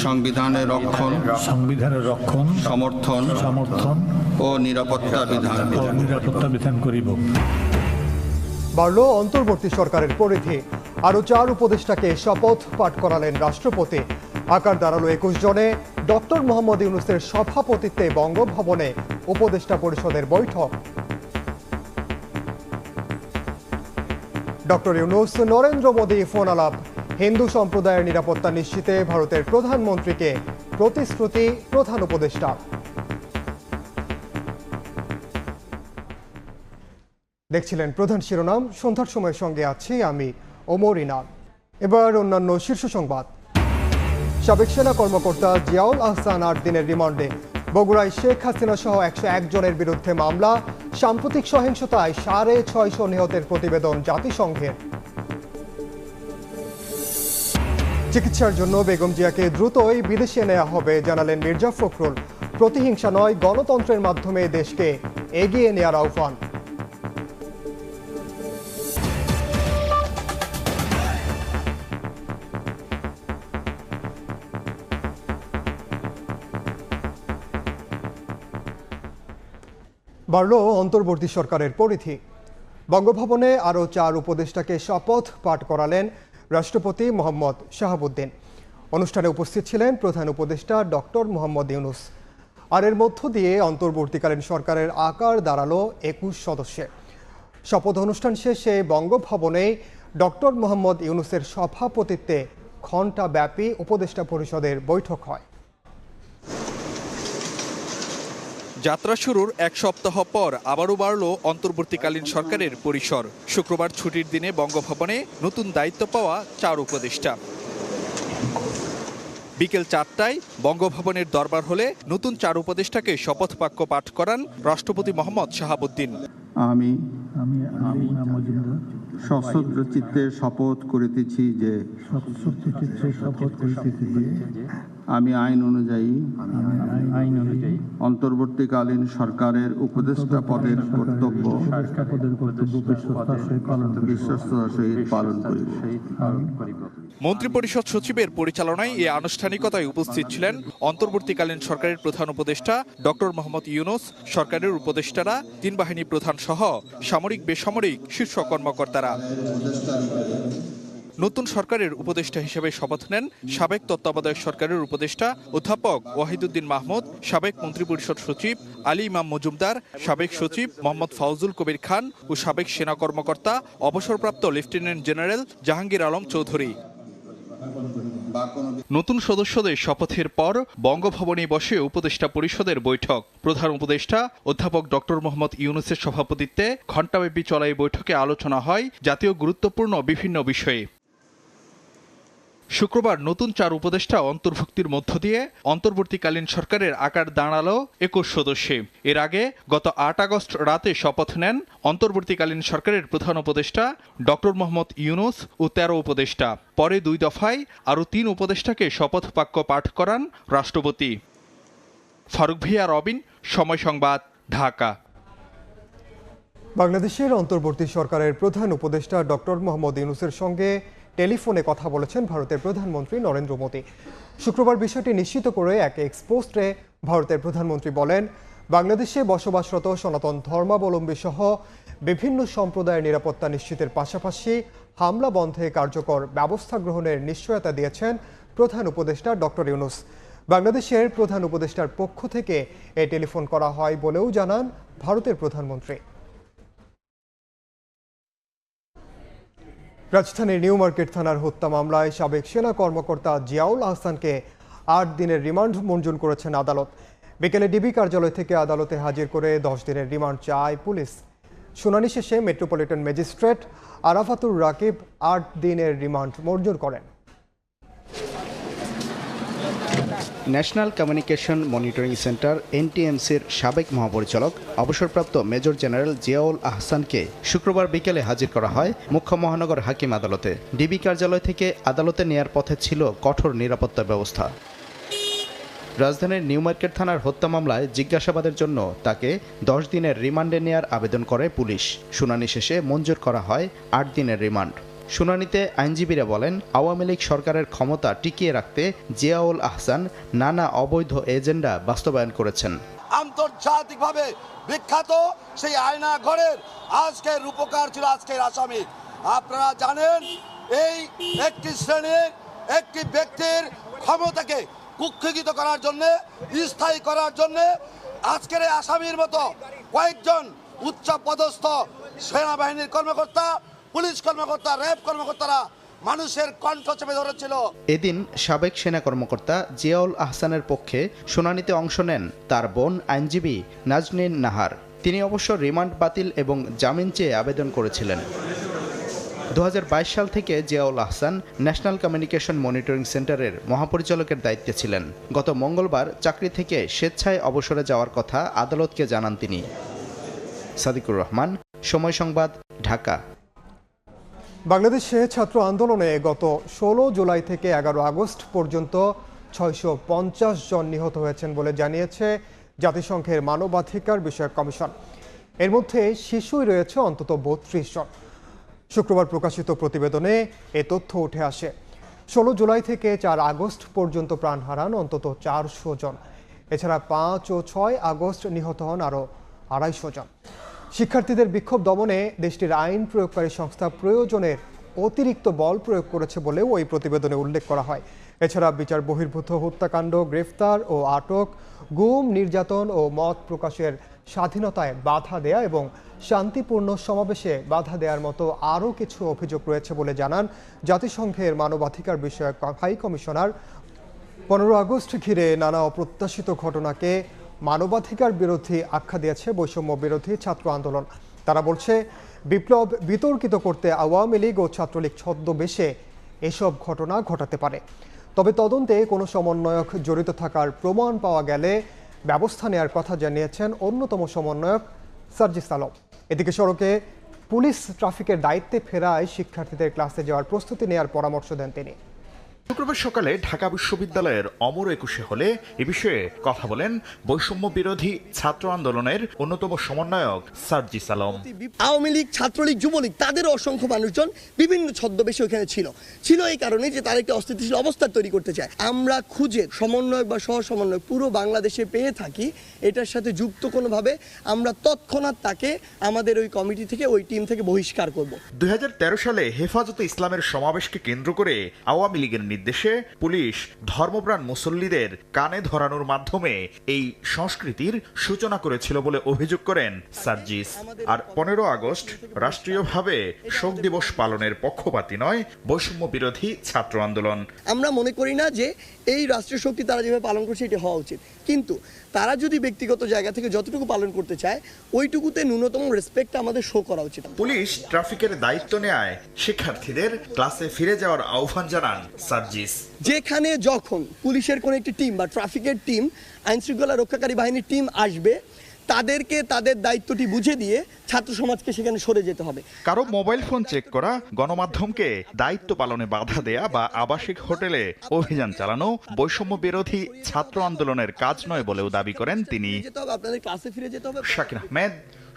সংবিধানের রক্ষণ সমর্থন ও নিরাপত্তা বিধান করিব। বাড়ল অন্তর্বর্তী সরকারের পরিধি। আরও 4 উপদেষ্টাকে শপথ পাঠ করালেন রাষ্ট্রপতি। আকার দাঁড়ালো 21 জনে। ডক্টর মোহাম্মদ ইউনূসের সভাপতিত্বে বঙ্গভবনে উপদেষ্টা পরিষদের বৈঠক। ডক্টর ইউনূস নরেন্দ্র মোদী ফোন আলাপ। হিন্দু সম্প্রদায়ের নিরাপত্তা নিশ্চিতে ভারতের প্রধানমন্ত্রীকে প্রতিশ্রুতি প্রধান উপদেষ্টা। দেখছিলেন প্রধান শিরোনাম। সন্ধ্যার সময়ের সঙ্গে আছি আমি ওমর ইনাম। এবার অন্যান্য শীর্ষ সংবাদ। সাবেক সেনা কর্মকর্তা জিয়াউল আহসান 8 দিনের রিমান্ডে। বগুড়ায় শেখ হাসিনা সহ 101 জনের বিরুদ্ধে মামলা। সাম্প্রতিক সহিংসতায় 650 নিহতের প্রতিবেদন জাতিসংঘের। চিকিৎসার জন্য বেগম জিয়াকে দ্রুতই বিদেশে নেওয়া হবে জানালেন মির্জা ফখরুল। প্রতিহিংসা নয়, গণতন্ত্রের মাধ্যমে দেশকে এগিয়ে নেওয়ার আহ্বান। বাড়ল অন্তর্বর্তী সরকারের পরিধি। বঙ্গভবনে আরও 4 উপদেষ্টাকে শপথ পাঠ করালেন রাষ্ট্রপতি মোহাম্মদ শাহাবুদ্দিন। অনুষ্ঠানে উপস্থিত ছিলেন প্রধান উপদেষ্টা ডক্টর মোহাম্মদ ইউনূস। আর এর মধ্য দিয়ে অন্তর্বর্তীকালীন সরকারের আকার দাঁড়ালো 21 সদস্যের। শপথ অনুষ্ঠান শেষে বঙ্গভবনে ডক্টর মোহাম্মদ ইউনূসের সভাপতিত্বে ঘণ্টাব্যাপী উপদেষ্টা পরিষদের বৈঠক হয়। যাত্রা শুরুর 1 সপ্তাহ পর আবারও বাড়ল অন্তর্বর্তীকালীন সরকারের পরিসর। শুক্রবার ছুটির দিনে বঙ্গভবনে নতুন দায়িত্ব পাওয়া 4 উপদেষ্টা। বিকেল 4টায় বঙ্গভবনের দরবার হলে নতুন 4 উপদেষ্টাকে শপথ বাক্য পাঠ করান রাষ্ট্রপতি মোহাম্মদ শাহাবুদ্দিন। আমি সশ্রদ্ধ চিত্তে শপথ করিতেছি যে আমি আইন অনুযায়ী অন্তর্বর্তীকালীন সরকারের উপদেষ্টা পদের কর্তব্য বিশ্বস্ততার সহিত পালন করিব। মন্ত্রিপরিষদ সচিবের পরিচালনায় এই আনুষ্ঠানিকতায় উপস্থিত ছিলেন অন্তর্বর্তীকালীন সরকারের প্রধান উপদেষ্টা ডক্টর মোহাম্মদ ইউনূস, সরকারের উপদেষ্টারা, 3 বাহিনী প্রধান সহ সামরিক বেসামরিক শীর্ষ কর্মকর্তারা। নতুন সরকারের উপদেষ্টা হিসেবে শপথ নেন সাবেক তত্ত্বাবধায়ক সরকারের উপদেষ্টা অধ্যাপক ওয়াহিদুদ্দিন মাহমুদ, সাবেক মন্ত্রিপরিষদ সচিব আলী ইমাম মজুমদার, সাবেক সচিব মোহাম্মদ ফাউজুল কবির খান ও সাবেক সেনা কর্মকর্তা অবসরপ্রাপ্ত লেফটেন্যান্ট জেনারেল জাহাঙ্গীর আলম চৌধুরী। নতুন সদস্যদের শপথের পর বঙ্গভবনে বসে উপদেষ্টা পরিষদের বৈঠক। প্রধান উপদেষ্টা অধ্যাপক ডক্টর মোহাম্মদ ইউনূসের সভাপতিত্বে ঘণ্টাব্যাপী চলা এই বৈঠকে আলোচনা হয় জাতীয় গুরুত্বপূর্ণ বিভিন্ন বিষয়ে। শুক্রবার নতুন 4 উপদেষ্টা অন্তর্ভুক্তির মধ্য দিয়ে অন্তর্বর্তীকালীন সরকারের আকার দাঁড়ালো 21 সদস্যে। এর আগে গত 8 আগস্ট রাতে শপথ নেন অন্তর্বর্তীকালীন সরকারের প্রধান উপদেষ্টা ডক্টর মোহাম্মদ ইউনূস ও 13 উপদেষ্টা। পরে 2 দফায় আরও 3 উপদেষ্টাকে শপথ বাক্য পাঠ করান রাষ্ট্রপতি। ফারুক ভিয়া রবিন, সময় সংবাদ, ঢাকা। বাংলাদেশের অন্তর্বর্তী সরকারের প্রধান উপদেষ্টা ডক্টর মোহাম্মদ ইউনূসের সঙ্গে টেলিফোনে কথা বলেছেন ভারতের প্রধানমন্ত্রী নরেন্দ্র মোদী। শুক্রবার বিষয়টি নিশ্চিত করে এক এক্সপোস্টে ভারতের প্রধানমন্ত্রী বলেন, বাংলাদেশে বসবাসরত সনাতন ধর্মাবলম্বী সহ বিভিন্ন সম্প্রদায়ের নিরাপত্তা নিশ্চিতের পাশাপাশি হামলা বন্ধে কার্যকর ব্যবস্থা গ্রহণের নিশ্চয়তা দিয়েছেন প্রধান উপদেষ্টা ডক্টর ইউনূস। বাংলাদেশের প্রধান উপদেষ্টার পক্ষ থেকে এই টেলিফোন করা হয় বলেও জানান ভারতের প্রধানমন্ত্রী। রাজধানীর নিউ মার্কেট থানার হত্যা মামলায় সাবেক সেনা কর্মকর্তা জিয়াউল আহসানকে 8 দিনের রিমান্ড মঞ্জুর করেছেন আদালত। বিকেলে ডিবি কার্যালয় থেকে আদালতে হাজির করে 10 দিনের রিমান্ড চায় পুলিশ। শুনানি শেষে মেট্রোপলিটন ম্যাজিস্ট্রেট আরাফাতুর রাকিব 8 দিনের রিমান্ড মঞ্জুর করেন। ন্যাশনাল কমিউনিকেশন মনিটরিং সেন্টার এনটিএমসির সাবেক মহাপরিচালক অবসরপ্রাপ্ত মেজর জেনারেল জিয়াউল আহসানকে শুক্রবার বিকেলে হাজির করা হয় মুখ্য মহানগর হাকিম আদালতে। ডিবি কার্যালয় থেকে আদালতে নেয়ার পথে ছিল কঠোর নিরাপত্তা ব্যবস্থা। রাজধানীর নিউ মার্কেট থানার হত্যা মামলায় জিজ্ঞাসাবাদের জন্য তাকে 10 দিনের রিমান্ডে নেয়ার আবেদন করে পুলিশ। শুনানি শেষে মঞ্জুর করা হয় 8 দিনের রিমান্ড। শুনানিতে আইনজীবীরা বলেন, আওয়ামী লীগ সরকারের ক্ষমতা টিকিয়ে রাখতে জিয়াউল আহসান নানা অবৈধ এজেন্ডা বাস্তবায়ন করেছেন। আন্তর্জাতিকভাবে বিখ্যাত সেই আয়না ঘরের আজকের রূপকার ছিল আজকের আসামি। আপনারা জানেন, এই একটি শ্রেণীর একটি ব্যক্তির ক্ষমতাকে কুক্ষিগত করার জন্য, স্থায়ী করার জন্য আজকের এই আসামির মতো কয়েকজন উচ্চ পদস্থ সেনাবাহিনীর কর্মকর্তা, পুলিশ কর্মকর্তা, র্যাব কর্মকর্তারা মানুষের কণ্ঠ চেপে ধরেছিল। এদিন সাবেক সেনা কর্মকর্তা জিয়াউল আহসানের পক্ষে শুনানিতে অংশ নেন তার বোন আইনজীবী নাজনীন নাহার। তিনি অবশ্য রিমান্ড বাতিল এবং জামিন চেয়ে আবেদন করেছিলেন। 2022 সাল থেকে Ziaul Ahsan national communication monitoring সেন্টারের মহাপরিচালকের দায়িত্বে ছিলেন। গত মঙ্গলবার চাকরি থেকে স্বেচ্ছায় অবসরে যাওয়ার কথা আদালতকে জানান তিনি। সাদিকুর রহমান, সময় সংবাদ, ঢাকা। বাংলাদেশে ছাত্র আন্দোলনে গত 16 জুলাই থেকে 11 আগস্ট পর্যন্ত 650 জন নিহত হয়েছেন বলে জানিয়েছে জাতিসংঘের মানবাধিকার বিষয়ক কমিশন। এর মধ্যে শিশুই রয়েছে অন্তত 32 জন। শুক্রবার প্রকাশিত প্রতিবেদনে এ তথ্য উঠে আসে। 16 জুলাই থেকে 4 আগস্ট পর্যন্ত প্রাণ হারান অন্তত 400 জন। এছাড়া 5 ও 6 আগস্ট নিহত হন আরও 250 জন। শিক্ষার্থীদের বিক্ষোভ দমনে দেশটির আইন প্রয়োগকারী সংস্থা প্রয়োজনের অতিরিক্ত বল প্রয়োগ করেছে বলেও ওই প্রতিবেদনে উল্লেখ করা হয়। এছাড়া বিচার বহির্ভূত হত্যাকাণ্ড, গ্রেফতার ও আটক, গুম, নির্যাতন ও মত প্রকাশের স্বাধীনতায় বাধা দেয়া এবং শান্তিপূর্ণ সমাবেশে বাধা দেওয়ার মতো আরও কিছু অভিযোগ রয়েছে বলে জানান জাতিসংঘের মানবাধিকার বিষয়ক হাই কমিশনার। 15 আগস্ট ঘিরে নানা অপ্রত্যাশিত ঘটনাকে মানবাধিকার বিরোধী আখ্যা দিয়েছে বৈষম্য বিরোধী ছাত্র আন্দোলন। তারা বলছে, বিপ্লব বিতর্কিত করতে আওয়ামী লীগ ও ছাত্রলীগ ছদ্মবেশে এসব ঘটনা ঘটাতে পারে। তবে তদন্তে কোনো সমন্বয়ক জড়িত থাকার প্রমাণ পাওয়া গেলে ব্যবস্থা নেওয়ার কথা জানিয়েছেন অন্যতম সমন্বয়ক সার্জিস আলম। এদিকে সড়কে পুলিশ ট্রাফিকের দায়িত্বে ফেরায় শিক্ষার্থীদের ক্লাসে যাওয়ার প্রস্তুতি নেওয়ার পরামর্শ দেন তিনি। শুক্রবার সকালে ঢাকা বিশ্ববিদ্যালয়ের অমর একুশে হলে এ বিষয়ে কথা বলেন বৈষম্য বিরোধী ছাত্র আন্দোলনের অন্যতম সমন্বয়ক সার্জিস আলম। আওয়ামী লীগ, ছাত্রলীগ, যুবলীগ তাদের অসংখ্য মানুষজন বিভিন্ন ছদ্মবেশে ওখানে ছিল এই কারণে যে তারা একটা অস্থিতিশীল অবস্থা তৈরি করতে চায়। আমরা খুঁজে সমন্বয়ক বা সহ সমন্বয়ক পুরো বাংলাদেশে পেয়ে থাকি, এটার সাথে যুক্ত কোনোভাবে আমরা তৎক্ষণাৎ তাকে আমাদের ওই কমিটি থেকে, ওই টিম থেকে বহিষ্কার করব। 2013 সালে হেফাজতে ইসলামের সমাবেশকে কেন্দ্র করে আওয়ামী লীগের নির্দেশে পুলিশ ধর্মপ্রাণ মুসল্লিদের কানে ধরানোর মাধ্যমে এই সংস্কৃতির সূচনা করেছিল বলে অভিযোগ করেন সার্জিস। আর 15 আগস্ট রাষ্ট্রীয়ভাবে শোক দিবস পালনের পক্ষপাতী নয় বৈষম্য বিরোধী ছাত্র আন্দোলন। আমরা মনে করি না যে এই রাষ্ট্রীয় শক্তি তারা যেভাবে পালন করছে এটি হওয়া উচিত, কিন্তু তারা যদি ব্যক্তিগত জায়গা থেকে যতটুকু পালন করতে চায় ওইটুকুতে ন্যূনতম রেসপেক্ট আমাদের শো করা উচিত। পুলিশ ট্রাফিকের দায়িত্ব নেয় শিক্ষার্থীদের ক্লাসে ফিরে যাওয়ার আহ্বান জানান সার্জিস। যেখানে যখন পুলিশের কোনো একটি টিম বা ট্রাফিকের টিম, আইন শৃঙ্খলা রক্ষাকারী বাহিনীর টিম আসবে, তাদেরকে তাদের দায়িত্বটি বুঝে দিয়ে ছাত্র সমাজকে সেখানে সরে যেতে হবে। কারো মোবাইল ফোন চেক করা, গণমাধ্যমকে দায়িত্ব পালনে বাধা দেয়া বা আবাসিক হোটেলে অভিযান চালানো বৈষম্য বিরোধী ছাত্র আন্দোলনের কাজ নয় বলেও দাবি করেন তিনি। আপনাদের ক্লাসে ফিরে যেতে হবে। শাকির আহমেদ,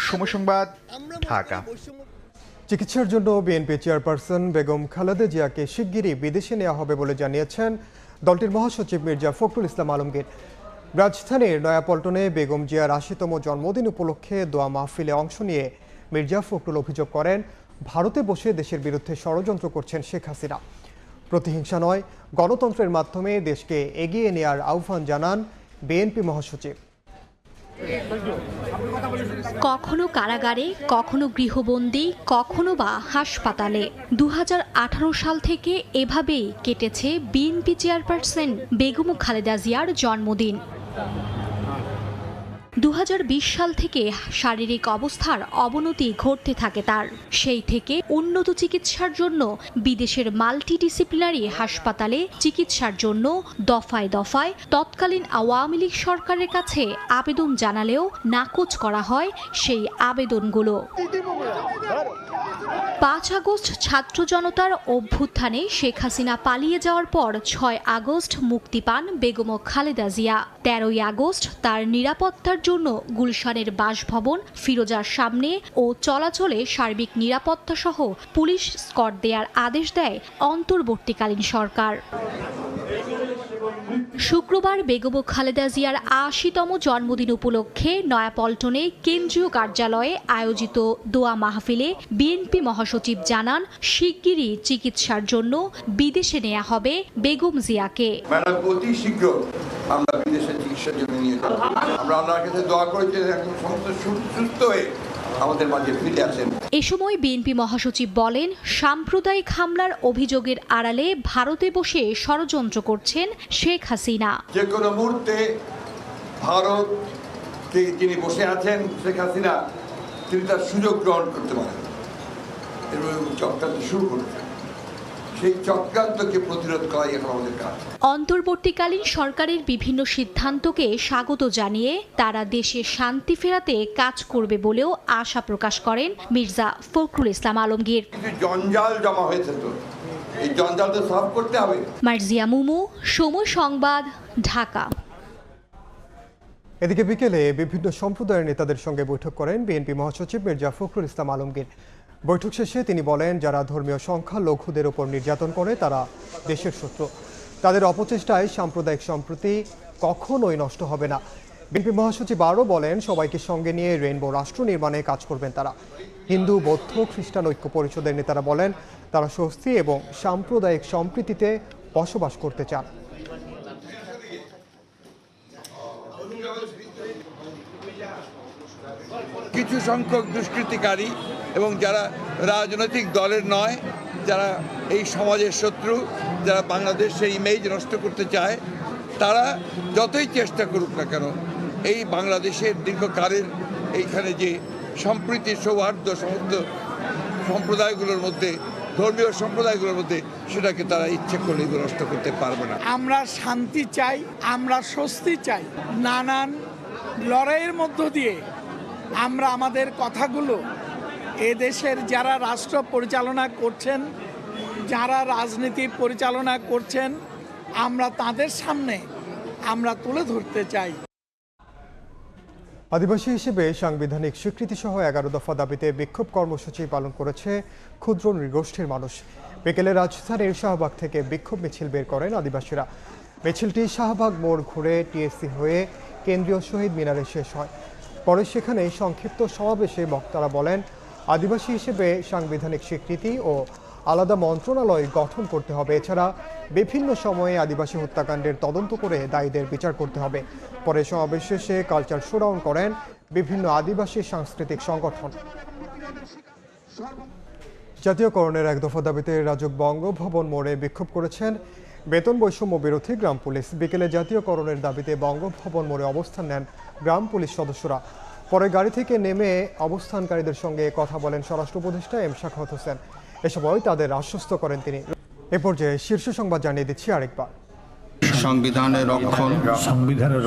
সময় সংবাদ, ঢাকা। চিকিৎসার জন্য বিএনপি চেয়ারপারসন বেগম খালেদা জিয়াকে শিগগিরই বিদেশে নেওয়া হবে বলে জানিয়েছেন দলটির মহাসচিব মির্জা ফখরুল ইসলাম আলমগীর। রাজধানীর নয়াপল্টনে বেগম জিয়ার ৮০তম জন্মদিন উপলক্ষে দোয়া মাহফিলে অংশ নিয়ে মির্জা ফখরুল অভিযোগ করেন, ভারতে বসে দেশের বিরুদ্ধে ষড়যন্ত্র করছেন শেখ হাসিনা। প্রতিহিংসা নয়, গণতন্ত্রের মাধ্যমে দেশকে এগিয়ে নেওয়ার আহ্বান জানান বিএনপি মহাসচিব। কখনো কারাগারে, কখনো গৃহবন্দী, কখনো বা হাসপাতালে 2018 সাল থেকে এভাবেই কেটেছে বিএনপি চেয়ারপারসন বেগম খালেদা জিয়ার জন্মদিন। 2020 সাল থেকে শারীরিক অবস্থার অবনতি ঘটতে থাকে তার। সেই থেকে উন্নত চিকিৎসার জন্য বিদেশের মাল্টিডিসিপ্লিনারি হাসপাতালে চিকিৎসার জন্য দফায় দফায় তৎকালীন আওয়ামী লীগ সরকারের কাছে আবেদন জানালেও নাকচ করা হয় সেই আবেদনগুলো। 5 আগস্ট ছাত্র জনতার অভ্যুত্থানে শেখ হাসিনা পালিয়ে যাওয়ার পর 6 আগস্ট মুক্তি পান বেগম খালেদা জিয়া। 13ই আগস্ট তার নিরাপত্তার জন্য গুলশানের বাসভবন ফিরোজার সামনে ও চলাচলে সার্বিক নিরাপত্তা সহ পুলিশ স্কট দেওয়ার আদেশ দেয় অন্তর্বর্তীকালীন সরকার। শুক্রবার বেগম খালেদা জিয়ার ৮০তম জন্মদিন উপলক্ষে নয়াপল্টনে কেন্দ্রীয় কার্যালয়ে আয়োজিত দোয়া মাহফিলে বিএনপি মহাসচিব জানান, শিগগিরই চিকিৎসার জন্য বিদেশে নেওয়া হবে বেগম জিয়াকে। অতি শীঘ্র আমরা বিদেশে চিকিৎসার জন্য নিয়ে যাব। আমরা আল্লাহর কাছে দোয়া করি যে একদম সমস্ত সুস্থ হয়ে আমাদের মাঝে ফিরে আসেন। এ সময় বিএনপি মহাসচিব বলেন, সাম্প্রদায়িক হামলার অভিযোগের আড়ালে ভারতে বসে ষড়যন্ত্র করছেন শেখ হাসিনা। যে কোনো মুহূর্তে ভারত যিনি বসে আছেন শেখ হাসিনা, তিনি তার সুযোগ গ্রহণ করতে পারেন এবং চক্রান্ত শুরু করেছেন। সেই চক্রান্তকে প্রতিরোধ করাই এখন আমাদের কাজ। অন্তর্বর্তীকালীন সরকারের বিভিন্ন সিদ্ধান্তকে স্বাগত জানিয়ে তারা দেশে শান্তি ফেরাতে কাজ করবে বলেও আশা প্রকাশ করেন মির্জা ফখরুল ইসলাম আলমগীর। কিছু জঞ্জাল জমা হয়েছে, তো এই জঞ্জাল তো সলভ করতে হবে। মার্জিয়া মুমু, সময় সংবাদ, ঢাকা। এদিকে বিকেলে বিভিন্ন সম্প্রদায়ের নেতাদের সঙ্গে বৈঠক করেন বিএনপি মহাসচিব মির্জা ফখরুল ইসলাম আলমগীর। বৈঠক শেষে তিনি বলেন, যারা ধর্মীয় সংখ্যালঘুদের উপর নির্যাতন করে তারা দেশের শত্রু। তাদের অপচেষ্টায় সাম্প্রদায়িক সম্প্রীতি কখনোই নষ্ট হবে না। বিএনপি মহাসচিব আরও বলেন, সবাইকে সঙ্গে নিয়ে রেইনবো রাষ্ট্র নির্মাণে কাজ করবেন তারা। হিন্দু, বৌদ্ধ, খ্রিস্টান ঐক্য পরিষদের নেতারা বলেন, তারা স্বস্তি এবং সাম্প্রদায়িক সম্প্রীতিতে বসবাস করতে চান। কিছু সংখ্যক দুষ্কৃতিকারী এবং যারা রাজনৈতিক দলের নয়, যারা এই সমাজের শত্রু, যারা বাংলাদেশের ইমেজ নষ্ট করতে চায়, তারা যতই চেষ্টা করুক না কেন, এই বাংলাদেশের দীর্ঘকালের এইখানে যে সম্প্রীতি সৌহার্দ্য সমস্ত সম্প্রদায়গুলোর মধ্যে, ধর্মীয় সম্প্রদায়গুলোর মধ্যে, সেটাকে তারা ইচ্ছে করলে নষ্ট করতে পারবে না। আমরা শান্তি চাই, আমরা স্বস্তি চাই। নানান লড়াইয়ের মধ্য দিয়ে আমরা আমাদের কথাগুলো এদেশের যারা রাষ্ট্র পরিচালনা করছেন, যারা রাজনীতি পরিচালনা করছেন, আমরা তাদের সামনে আমরা তুলে ধরতে চাই। আদিবাসী হিসেবে সাংবিধানিক স্বীকৃতি সহ 11 দফা দাবিতে বিক্ষোভ কর্মসূচি পালন করেছে ক্ষুদ্র নৃগোষ্ঠীর মানুষ। বিকেলে রাজধানীর শাহবাগ থেকে বিক্ষোভ মিছিল বের করেন আদিবাসীরা। মিছিলটি শাহবাগ মোড় ঘুরে টিএসসি হয়ে কেন্দ্রীয় শহীদ মিনারে শেষ হয়। পরে সেখানে সংক্ষিপ্ত সমাবেশে বক্তারা বলেন, আদিবাসী হিসেবে সাংবিধানিক স্বীকৃতি ও আলাদা মন্ত্রণালয় গঠন করতে হবে। এছাড়া বিভিন্ন সময়ে আদিবাসী হত্যাকাণ্ডের তদন্ত করে দায়ীদের বিচার করতে হবে। পরে সমাবেশ শেষে কালচার শোডাউন করেন বিভিন্ন আদিবাসী সাংস্কৃতিক সংগঠন। জাতীয়করণের 1 দফা দাবিতে রাজুক বঙ্গভবন মোড়ে বিক্ষোভ করেছেন বেতন বৈষম্য বিরোধী গ্রাম পুলিশ। বিকেলে জাতীয়করণের দাবিতে বঙ্গভবন মোড়ে অবস্থান নেন গ্রাম পুলিশ সদস্যরা। পরে গাড়ি থেকে নেমে অবস্থানকারীদের সঙ্গে কথা বলেন স্বরাষ্ট্র উপদেষ্টা এম শাখাওয়াত হোসেন। এ সময় তাদের আশ্বস্ত করেন তিনি। এ পর্যায়ে শীর্ষ সংবাদ জানিয়ে দিচ্ছি আরেকবার। সংবিধানের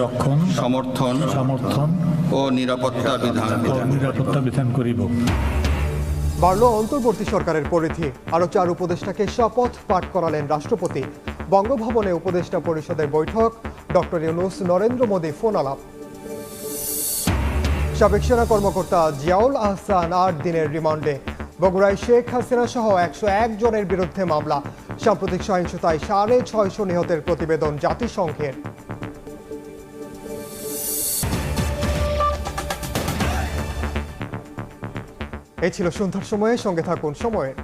রক্ষণ, সমর্থন ও নিরাপত্তা বিধান করিব। বাড়ল অন্তর্বর্তী সরকারের পরিধি। আরও 4 উপদেষ্টাকে শপথ পাঠ করালেন রাষ্ট্রপতি। বঙ্গভবনে উপদেষ্টা পরিষদের বৈঠক, ডক্টর ইউনূস, নরেন্দ্র মোদী ফোন আলাপ। সাবেক সেনা কর্মকর্তা জিয়াউল আহসান 8 দিনের রিমান্ডে। বগুড়ায় শেখ হাসিনা সহ 101 জনের বিরুদ্ধে মামলা। সাম্প্রতিক সহিংসতায় 650 নিহতের প্রতিবেদন জাতিসংঘের। এই ছিল সন্ধ্যার সময়ে, সঙ্গে থাকুন সময়ের।